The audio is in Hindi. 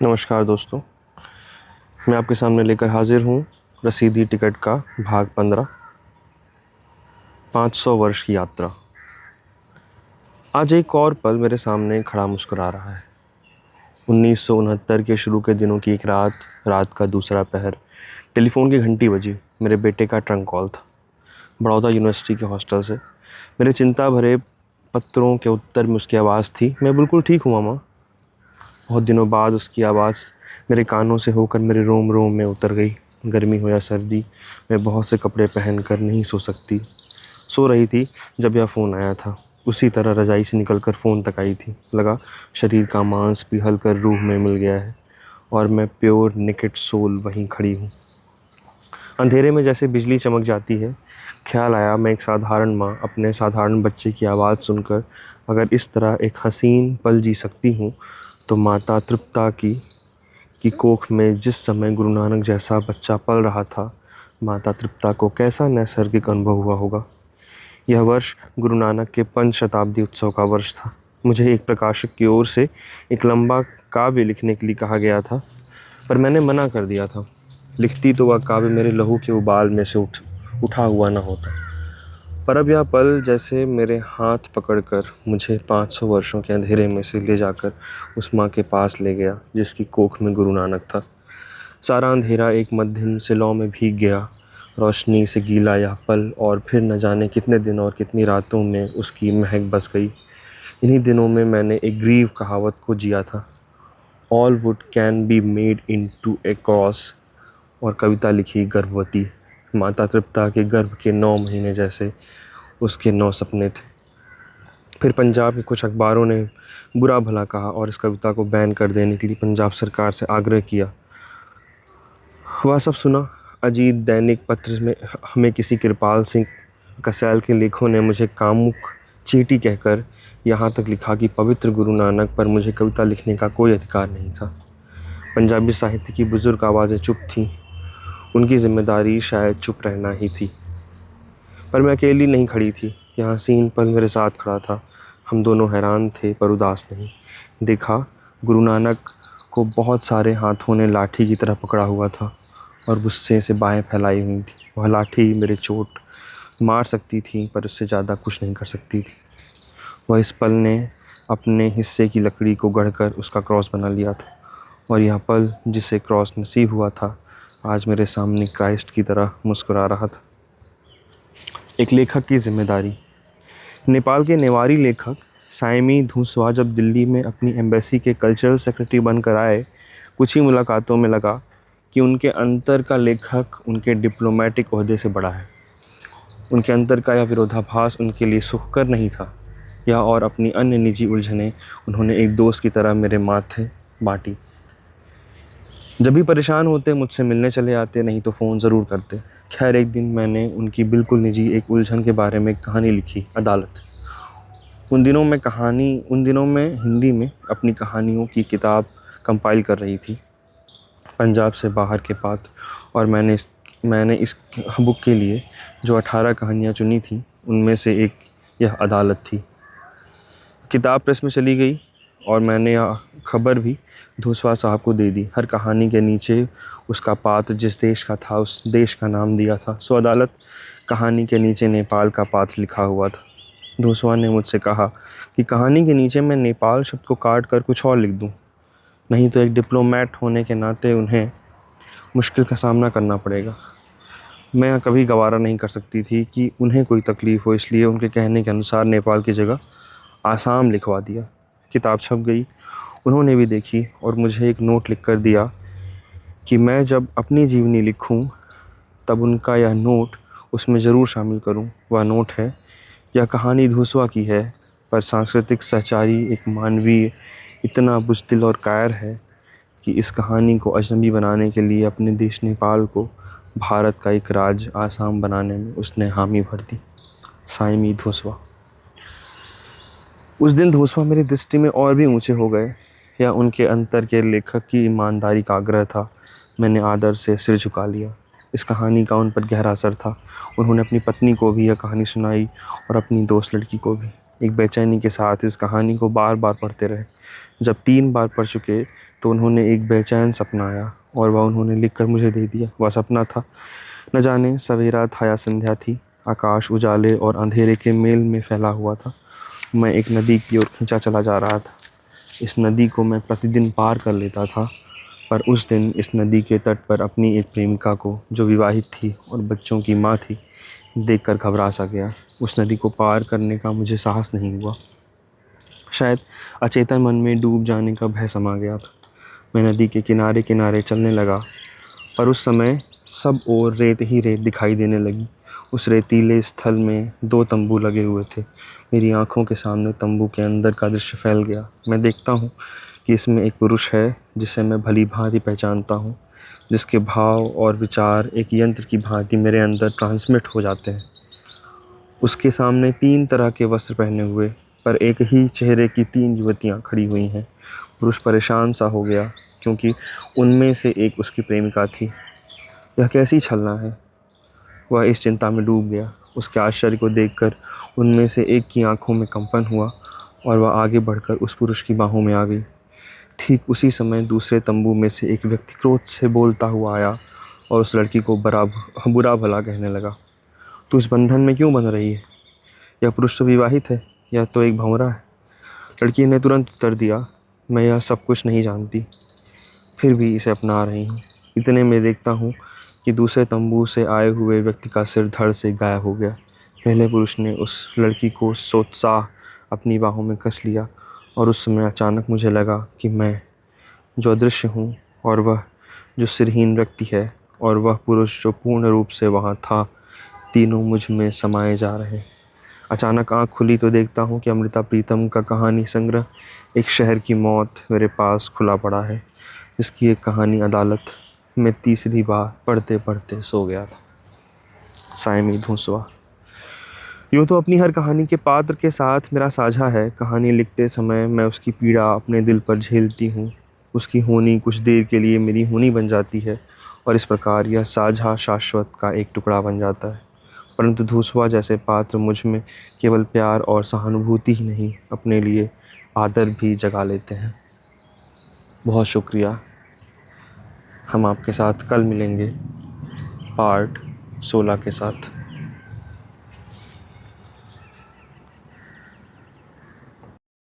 नमस्कार दोस्तों, मैं आपके सामने लेकर हाजिर हूँ रसीदी टिकट का भाग 15 500 वर्ष की यात्रा। आज एक और पल मेरे सामने खड़ा मुस्कुरा रहा है। 1969 के शुरू के दिनों की एक रात का दूसरा पहर। टेलीफोन की घंटी बजी। मेरे बेटे का ट्रंक कॉल था, बड़ौदा यूनिवर्सिटी के हॉस्टल से। मेरे चिंता भरे पत्रों के उत्तर में उसकी आवाज़ थी, मैं बिल्कुल ठीक हूँ मामा। बहुत दिनों बाद उसकी आवाज़ मेरे कानों से होकर मेरे रोम रोम में उतर गई। गर्मी हो या सर्दी, मैं बहुत से कपड़े पहनकर नहीं सो रही थी जब यह फ़ोन आया था। उसी तरह रज़ाई से निकलकर फ़ोन तक आई थी। लगा शरीर का मांस पिघल कर रूह में मिल गया है और मैं प्योर निकेट सोल वहीं खड़ी हूँ। अंधेरे में जैसे बिजली चमक जाती है। ख्याल आया, मैं एक साधारण माँ अपने साधारण बच्चे की आवाज़ सुनकर अगर इस तरह एक हसीन पल जी सकती हूँ तो माता तृप्ता की कोख में जिस समय गुरु नानक जैसा बच्चा पल रहा था, माता तृप्ता को कैसा नैसर्गिक अनुभव हुआ होगा। यह वर्ष गुरु नानक के 5 शताब्दी उत्सव का वर्ष था। मुझे एक प्रकाशक की ओर से एक लंबा काव्य लिखने के लिए कहा गया था, पर मैंने मना कर दिया था। लिखती तो वह काव्य मेरे लहू के उबाल में से उठा हुआ न होता। पर अब यह पल जैसे मेरे हाथ पकड़कर मुझे 500 वर्षों के अंधेरे में से ले जाकर उस माँ के पास ले गया जिसकी कोख में गुरु नानक था। सारा अंधेरा एक मध्यम सिलौं में भीग गया। रोशनी से गीला यह पल और फिर न जाने कितने दिन और कितनी रातों में उसकी महक बस गई। इन्हीं दिनों में मैंने एक ग्रीव कहावत को जिया था, all would can be made into A cross, और कविता लिखी गर्भवती। माता तृप्ता के गर्भ के 9 महीने जैसे उसके 9 सपने थे। फिर पंजाब के कुछ अखबारों ने बुरा भला कहा और इस कविता को बैन कर देने के लिए पंजाब सरकार से आग्रह किया। वह सब सुना। अजीत दैनिक पत्र में हमें किसी कृपाल सिंह कसेल के लेखों ने मुझे कामुक चींटी कहकर यहाँ तक लिखा कि पवित्र गुरु नानक पर मुझे कविता लिखने का कोई अधिकार नहीं था। पंजाबी साहित्य की बुजुर्ग आवाज़ें चुप थीं। उनकी जिम्मेदारी शायद चुप रहना ही थी। पर मैं अकेली नहीं खड़ी थी। यहाँ हसीन पल मेरे साथ खड़ा था। हम दोनों हैरान थे पर उदास नहीं। देखा, गुरु नानक को बहुत सारे हाथों ने लाठी की तरह पकड़ा हुआ था और गुस्से से बाहें फैलाई हुई थी। वह लाठी मेरे चोट मार सकती थी पर उससे ज़्यादा कुछ नहीं कर सकती थी। वह इस पल ने अपने हिस्से की लकड़ी को गढ़कर उसका क्रॉस बना लिया था और यह पल जिसे क्रॉस नसीब हुआ था आज मेरे सामने क्राइस्ट की तरह मुस्कुरा रहा था। एक लेखक की जिम्मेदारी। नेपाल के नेवारी लेखक साइमी धूसवा जब दिल्ली में अपनी एम्बेसी के कल्चरल सेक्रेटरी बनकर आए, कुछ ही मुलाकातों में लगा कि उनके अंतर का लेखक उनके डिप्लोमेटिक ओहदे से बड़ा है। उनके अंतर का यह विरोधाभास उनके लिए सुखकर नहीं था। यह और अपनी अन्य निजी उलझनें उन्होंने एक दोस्त की तरह मेरे माथे बांटी। जब भी परेशान होते मुझसे मिलने चले आते, नहीं तो फ़ोन ज़रूर करते। खैर, एक दिन मैंने उनकी बिल्कुल निजी एक उलझन के बारे में एक कहानी लिखी, अदालत। उन दिनों में हिंदी में अपनी कहानियों की किताब कंपाइल कर रही थी, पंजाब से बाहर के पात्र, और मैंने इस बुक के लिए जो 18 कहानियाँ चुनी थी उनमें से एक यह अदालत थी। किताब प्रेस में चली गई और मैंने यह खबर भी धूसवा साहब को दे दी। हर कहानी के नीचे उसका पात्र जिस देश का था उस देश का नाम दिया था। सो अदालत कहानी के नीचे नेपाल का पात्र लिखा हुआ था। धूसवा ने मुझसे कहा कि कहानी के नीचे मैं नेपाल शब्द को काट कर कुछ और लिख दूं, नहीं तो एक डिप्लोमेट होने के नाते उन्हें मुश्किल का सामना करना पड़ेगा। मैं कभी गवारा नहीं कर सकती थी कि उन्हें कोई तकलीफ़ हो, इसलिए उनके कहने के अनुसार नेपाल की जगह आसाम लिखवा दिया। किताब छप गई। उन्होंने भी देखी और मुझे एक नोट लिख कर दिया कि मैं जब अपनी जीवनी लिखूं तब उनका यह नोट उसमें ज़रूर शामिल करूं। वह नोट है, यह कहानी धूसवा की है, पर सांस्कृतिक सहचारी एक मानवीय इतना बुज़दिल और कायर है कि इस कहानी को अजनबी बनाने के लिए अपने देश नेपाल को भारत का एक राज्य आसाम बनाने में उसने हामी भर दी। साइमी धूसवा। उस दिन धूसवा मेरी दृष्टि में और भी ऊंचे हो गए। यह उनके अंतर के लेखक की ईमानदारी का आग्रह था। मैंने आदर से सिर झुका लिया। इस कहानी का उन पर गहरा असर था। उन्होंने अपनी पत्नी को भी यह कहानी सुनाई और अपनी दोस्त लड़की को भी। एक बेचैनी के साथ इस कहानी को बार बार पढ़ते रहे। जब 3 बार पढ़ चुके तो उन्होंने एक बेचैन सपना आया और वह उन्होंने लिखकर मुझे दे दिया। वह सपना था, न जाने सवेरा था या संध्या थी, आकाश उजाले और अंधेरे के मेल में फैला हुआ था। मैं एक नदी की ओर खींचा चला जा रहा था। इस नदी को मैं प्रतिदिन पार कर लेता था, पर उस दिन इस नदी के तट पर अपनी एक प्रेमिका को, जो विवाहित थी और बच्चों की माँ थी, देखकर घबरा सा गया। उस नदी को पार करने का मुझे साहस नहीं हुआ। शायद अचेतन मन में डूब जाने का भय समा गया था। मैं नदी के किनारे किनारे चलने लगा, पर उस समय सब ओर रेत ही रेत दिखाई देने लगी। उस रेतीले स्थल में 2 तंबू लगे हुए थे। मेरी आंखों के सामने तंबू के अंदर का दृश्य फैल गया। मैं देखता हूँ कि इसमें एक पुरुष है जिसे मैं भली भांति पहचानता हूँ, जिसके भाव और विचार एक यंत्र की भांति मेरे अंदर ट्रांसमिट हो जाते हैं। उसके सामने 3 तरह के वस्त्र पहने हुए पर एक ही चेहरे की 3 युवतियाँ खड़ी हुई हैं। पुरुष परेशान सा हो गया, क्योंकि उनमें से एक उसकी प्रेमिका थी। यह कैसी छलना है? वह इस चिंता में डूब गया। उसके आश्चर्य को देखकर उनमें से एक की आंखों में कंपन हुआ और वह आगे बढ़कर उस पुरुष की बाहों में आ गई। ठीक उसी समय दूसरे तंबू में से एक व्यक्ति क्रोध से बोलता हुआ आया और उस लड़की को बुरा भला कहने लगा। तू इस बंधन में क्यों बंध रही है? यह पुरुष तो विवाहित है, यह तो एक भंवरा है। लड़की ने तुरंत उत्तर दिया, मैं यह सब कुछ नहीं जानती, फिर भी इसे अपना रही हूँ। इतने में देखता हूँ कि दूसरे तंबू से आए हुए व्यक्ति का सिर धड़ से गायब हो गया। पहले पुरुष ने उस लड़की को सोत्साह अपनी बाहों में कस लिया और उस समय अचानक मुझे लगा कि मैं जो अदृश्य हूँ और वह जो सिरहीन व्यक्ति है और वह पुरुष जो पूर्ण रूप से वहाँ था, तीनों मुझ में समाये जा रहे। अचानक आँख खुली तो देखता हूँ कि अमृता प्रीतम का कहानी संग्रह एक शहर की मौत मेरे पास खुला पड़ा है, जिसकी एक कहानी अदालत में तीसरी बार पढ़ते पढ़ते सो गया था। सायमी धूसवा। यूँ तो अपनी हर कहानी के पात्र के साथ मेरा साझा है। कहानी लिखते समय मैं उसकी पीड़ा अपने दिल पर झेलती हूँ। उसकी होनी कुछ देर के लिए मेरी होनी बन जाती है और इस प्रकार यह साझा शाश्वत का एक टुकड़ा बन जाता है। परंतु धूसवा जैसे पात्र मुझ में केवल प्यार और सहानुभूति ही नहीं, अपने लिए आदर भी जगा लेते हैं। बहुत शुक्रिया। हम आपके साथ कल मिलेंगे पार्ट 16 के साथ।